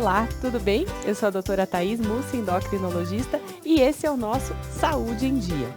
Olá, tudo bem? Eu sou a doutora Thaís Mussi, endocrinologista, e esse é o nosso Saúde em Dia.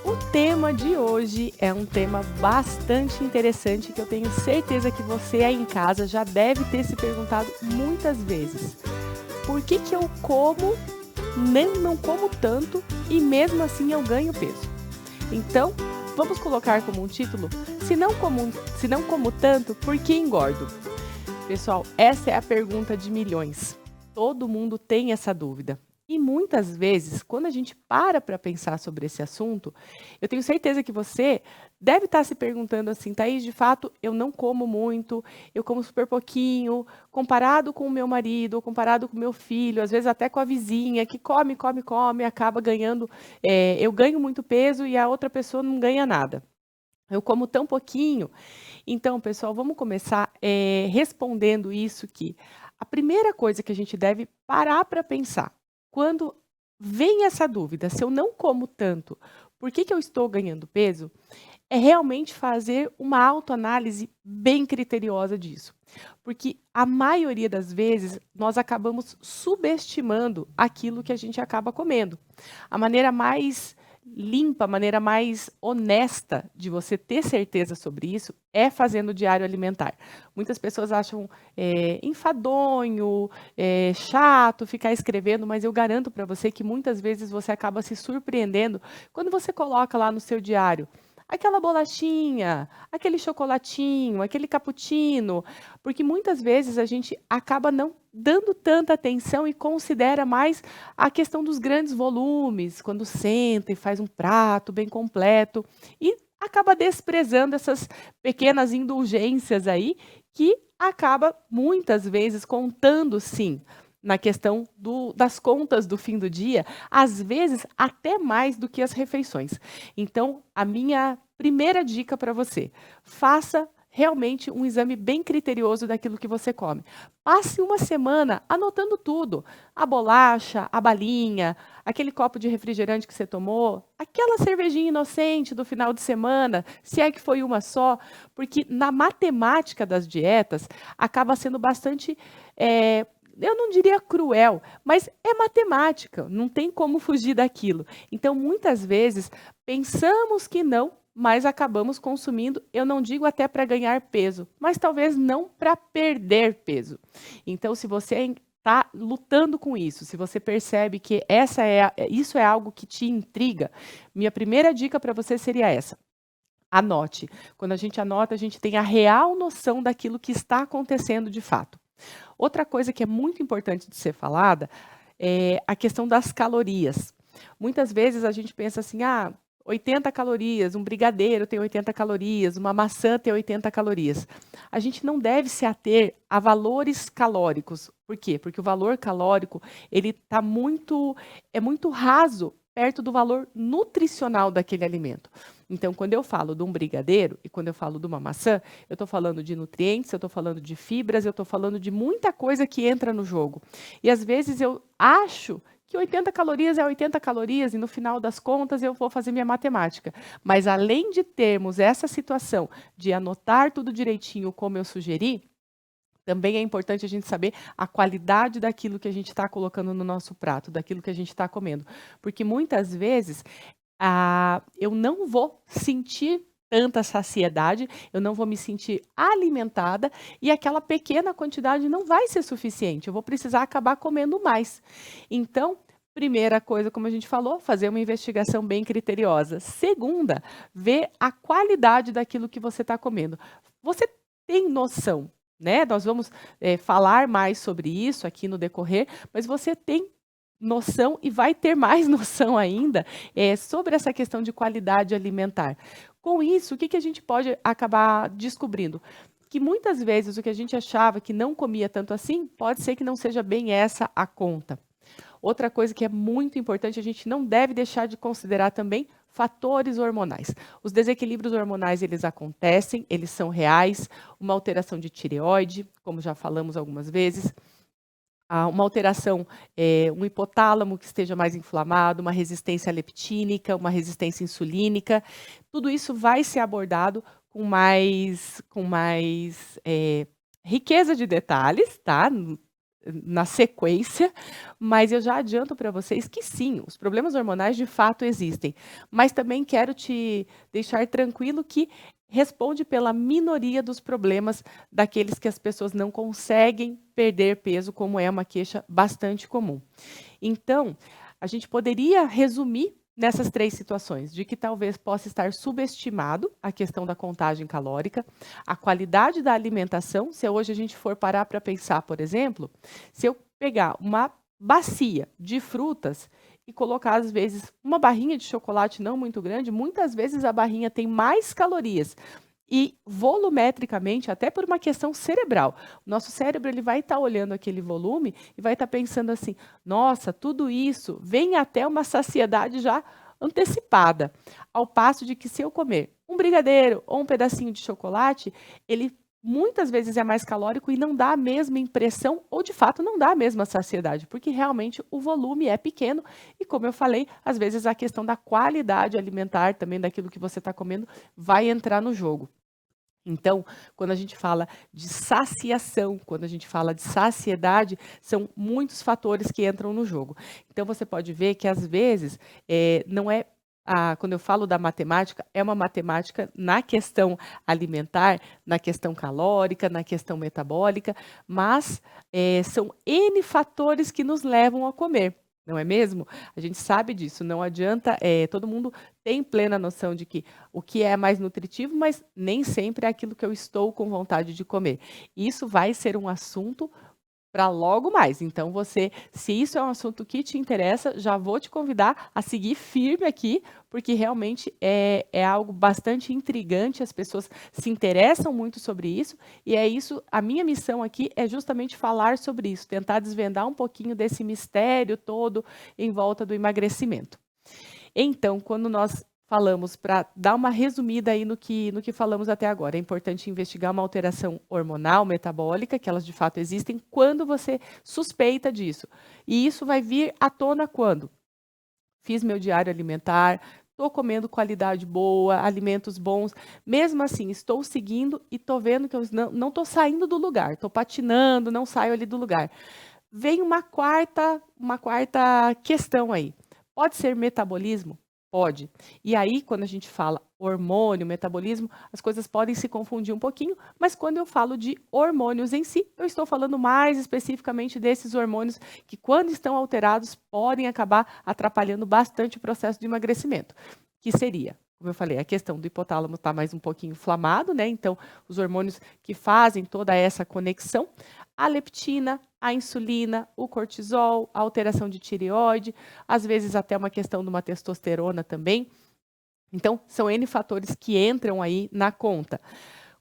O tema de hoje é um tema bastante interessante que eu tenho certeza que você aí em casa já deve ter se perguntado muitas vezes. Por que eu como, nem não como tanto e mesmo assim eu ganho peso? Então, vamos colocar como um título, se não como tanto, por que engordo? Pessoal, essa é a pergunta de milhões. Todo mundo tem essa dúvida. E muitas vezes, quando a gente para pensar sobre esse assunto, eu tenho certeza que você deve estar se perguntando assim, Thaís, de fato, eu não como muito, eu como super pouquinho, comparado com o meu marido, ou comparado com o meu filho, às vezes até com a vizinha, que come, come, come, acaba ganhando, eu ganho muito peso e a outra pessoa não ganha nada. Eu como tão pouquinho. Então, pessoal, vamos começar respondendo isso que a primeira coisa que a gente deve parar para pensar, quando vem essa dúvida, se eu não como tanto, por que eu estou ganhando peso? É realmente fazer uma autoanálise bem criteriosa disso. Porque a maioria das vezes nós acabamos subestimando aquilo que a gente acaba comendo. A maneira mais limpa, a maneira mais honesta de você ter certeza sobre isso é fazendo o diário alimentar. Muitas pessoas acham enfadonho, chato ficar escrevendo, mas eu garanto para você que muitas vezes você acaba se surpreendendo quando você coloca lá no seu diário aquela bolachinha, aquele chocolatinho, aquele cappuccino, porque muitas vezes a gente acaba não dando tanta atenção e considera mais a questão dos grandes volumes, quando senta e faz um prato bem completo e acaba desprezando essas pequenas indulgências aí que acaba muitas vezes contando sim na questão das contas do fim do dia, às vezes até mais do que as refeições. Então, a minha primeira dica para você, faça realmente um exame bem criterioso daquilo que você come. Passe uma semana anotando tudo, a bolacha, a balinha, aquele copo de refrigerante que você tomou, aquela cervejinha inocente do final de semana, se é que foi uma só, porque na matemática das dietas acaba sendo bastante eu não diria cruel, mas é matemática, não tem como fugir daquilo. Então, muitas vezes, pensamos que não, mas acabamos consumindo, eu não digo até para ganhar peso, mas talvez não para perder peso. Então, se você está lutando com isso, se você percebe que isso é algo que te intriga, minha primeira dica para você seria essa. Anote. Quando a gente anota, a gente tem a real noção daquilo que está acontecendo de fato. Outra coisa que é muito importante de ser falada é a questão das calorias. Muitas vezes a gente pensa assim, 80 calorias, um brigadeiro tem 80 calorias, uma maçã tem 80 calorias. A gente não deve se ater a valores calóricos. Por quê? Porque o valor calórico, ele é muito raso perto do valor nutricional daquele alimento. Então, quando eu falo de um brigadeiro e quando eu falo de uma maçã, eu estou falando de nutrientes, eu estou falando de fibras, eu estou falando de muita coisa que entra no jogo. E às vezes eu acho que 80 calorias é 80 calorias e no final das contas eu vou fazer minha matemática. Mas além de termos essa situação de anotar tudo direitinho como eu sugeri, também é importante a gente saber a qualidade daquilo que a gente está colocando no nosso prato, daquilo que a gente está comendo. Porque muitas vezes eu não vou sentir tanta saciedade, eu não vou me sentir alimentada e aquela pequena quantidade não vai ser suficiente, eu vou precisar acabar comendo mais. Então, primeira coisa, como a gente falou, fazer uma investigação bem criteriosa. Segunda, ver a qualidade daquilo que você está comendo. Você tem noção, né? Nós vamos falar mais sobre isso aqui no decorrer, mas você tem noção e vai ter mais noção ainda sobre essa questão de qualidade alimentar. Com isso, o que a gente pode acabar descobrindo? Que muitas vezes o que a gente achava que não comia tanto assim, pode ser que não seja bem essa a conta. Outra coisa que é muito importante, a gente não deve deixar de considerar também fatores hormonais. Os desequilíbrios hormonais, eles acontecem, eles são reais, uma alteração de tireoide, como já falamos algumas vezes, uma alteração, um hipotálamo que esteja mais inflamado, uma resistência leptínica, uma resistência insulínica, tudo isso vai ser abordado com mais riqueza de detalhes, tá? na sequência, mas eu já adianto para vocês que sim, os problemas hormonais de fato existem, mas também quero te deixar tranquilo que responde pela minoria dos problemas daqueles que as pessoas não conseguem perder peso, como é uma queixa bastante comum. Então, a gente poderia resumir nessas 3 situações, de que talvez possa estar subestimado a questão da contagem calórica, a qualidade da alimentação, se hoje a gente for parar para pensar, por exemplo, se eu pegar uma bacia de frutas e colocar, às vezes, uma barrinha de chocolate não muito grande, muitas vezes a barrinha tem mais calorias e volumetricamente, até por uma questão cerebral, o nosso cérebro ele vai estar olhando aquele volume e vai estar pensando assim: nossa, tudo isso vem até uma saciedade já antecipada. Ao passo de que se eu comer um brigadeiro ou um pedacinho de chocolate, ele muitas vezes é mais calórico e não dá a mesma impressão, ou de fato não dá a mesma saciedade, porque realmente o volume é pequeno e, como eu falei, às vezes a questão da qualidade alimentar também daquilo que você está comendo vai entrar no jogo. Então, quando a gente fala de saciação, quando a gente fala de saciedade, são muitos fatores que entram no jogo. Então, você pode ver que às vezes não é. Quando eu falo da matemática, é uma matemática na questão alimentar, na questão calórica, na questão metabólica, mas são N fatores que nos levam a comer. Não é mesmo? A gente sabe disso, não adianta, todo mundo tem plena noção de que o que é mais nutritivo, mas nem sempre é aquilo que eu estou com vontade de comer. Isso vai ser um assunto para logo mais. Então você, se isso é um assunto que te interessa, já vou te convidar a seguir firme aqui, porque realmente é algo bastante intrigante, as pessoas se interessam muito sobre isso, e é isso, a minha missão aqui é justamente falar sobre isso, tentar desvendar um pouquinho desse mistério todo em volta do emagrecimento. Então, quando nós falamos, para dar uma resumida aí no que falamos até agora, é importante investigar uma alteração hormonal, metabólica, que elas de fato existem, quando você suspeita disso. E isso vai vir à tona quando? Fiz meu diário alimentar, estou comendo qualidade boa, alimentos bons, mesmo assim, estou seguindo e estou vendo que eu não estou saindo do lugar, estou patinando, não saio ali do lugar. Vem uma quarta questão aí. Pode ser metabolismo? Pode. E aí, quando a gente fala hormônio, metabolismo, as coisas podem se confundir um pouquinho, mas quando eu falo de hormônios em si, eu estou falando mais especificamente desses hormônios que, quando estão alterados, podem acabar atrapalhando bastante o processo de emagrecimento, que seria, como eu falei, a questão do hipotálamo está mais um pouquinho inflamado, né? Então, os hormônios que fazem toda essa conexão, a leptina, a insulina, o cortisol, a alteração de tireoide, às vezes até uma questão de uma testosterona também. Então, são N fatores que entram aí na conta.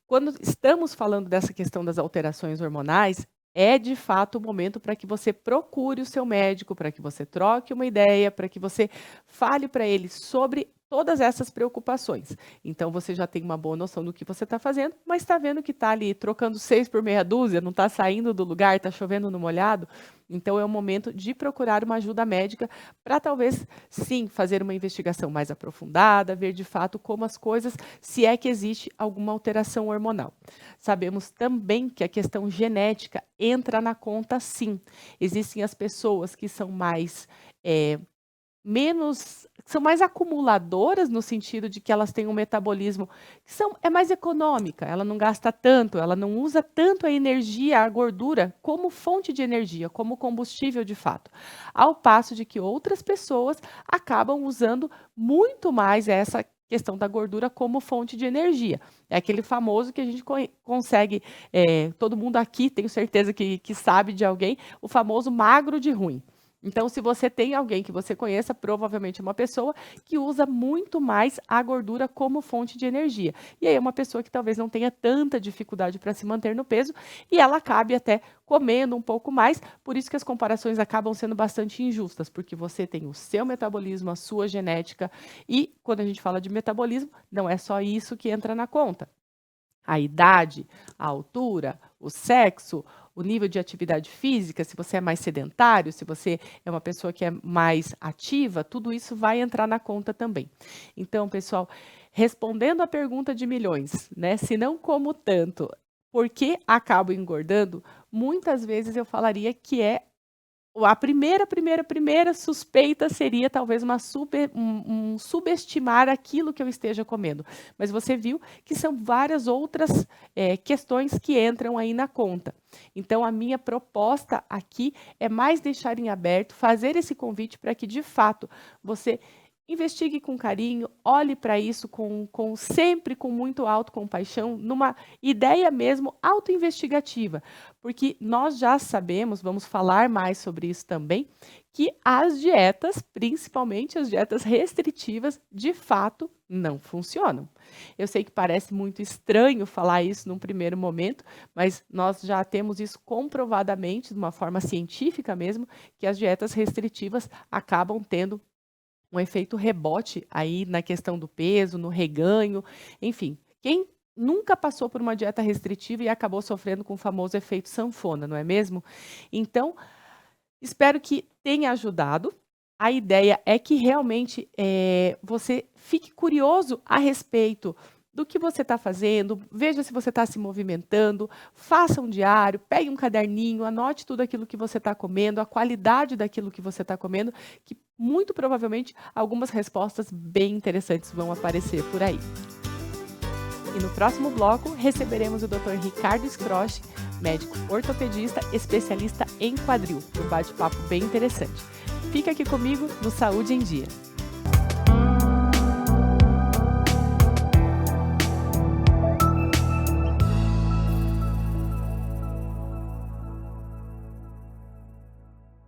Quando estamos falando dessa questão das alterações hormonais, é de fato o momento para que você procure o seu médico, para que você troque uma ideia, para que você fale para ele sobre todas essas preocupações. Então você já tem uma boa noção do que você está fazendo, mas está vendo que está ali trocando 6 por meia dúzia, não está saindo do lugar, está chovendo no molhado. Então é o momento de procurar uma ajuda médica para talvez sim fazer uma investigação mais aprofundada, ver de fato como as coisas, se é que existe alguma alteração hormonal. Sabemos também que a questão genética entra na conta, sim. Existem as pessoas que são mais são mais acumuladoras no sentido de que elas têm um metabolismo que é mais econômica, ela não gasta tanto, ela não usa tanto a energia, a gordura como fonte de energia, como combustível de fato. Ao passo de que outras pessoas acabam usando muito mais essa questão da gordura como fonte de energia. É aquele famoso que a gente consegue, todo mundo aqui, tenho certeza que sabe de alguém, o famoso magro de ruim. Então, se você tem alguém que você conheça, provavelmente é uma pessoa que usa muito mais a gordura como fonte de energia. E aí é uma pessoa que talvez não tenha tanta dificuldade para se manter no peso e ela acabe até comendo um pouco mais. Por isso que as comparações acabam sendo bastante injustas, porque você tem o seu metabolismo, a sua genética e quando a gente fala de metabolismo, não é só isso que entra na conta. A idade, a altura, o sexo, o nível de atividade física, se você é mais sedentário, se você é uma pessoa que é mais ativa, tudo isso vai entrar na conta também. Então, pessoal, respondendo à pergunta de milhões, né? Se não como tanto, Por que acabo engordando? Muitas vezes eu falaria que é a primeira suspeita seria talvez um subestimar aquilo que eu esteja comendo. Mas você viu que são várias outras, questões que entram aí na conta. Então a minha proposta aqui é mais deixar em aberto, fazer esse convite para que de fato você investigue com carinho, olhe para isso sempre com muito autocompaixão, numa ideia mesmo autoinvestigativa, porque nós já sabemos, vamos falar mais sobre isso também, que as dietas, principalmente as dietas restritivas, de fato não funcionam. Eu sei que parece muito estranho falar isso num primeiro momento, mas nós já temos isso comprovadamente, de uma forma científica mesmo, que as dietas restritivas acabam tendo um efeito rebote aí na questão do peso, no reganho, enfim. Quem nunca passou por uma dieta restritiva e acabou sofrendo com o famoso efeito sanfona, não é mesmo? Então, espero que tenha ajudado. A ideia é que realmente você fique curioso a respeito do que você está fazendo, veja se você está se movimentando, faça um diário, pegue um caderninho, anote tudo aquilo que você está comendo, a qualidade daquilo que você está comendo, que muito provavelmente algumas respostas bem interessantes vão aparecer por aí. E no próximo bloco receberemos o Dr. Ricardo Scrosci, médico ortopedista, especialista em quadril, um bate-papo bem interessante. Fica aqui comigo no Saúde em Dia.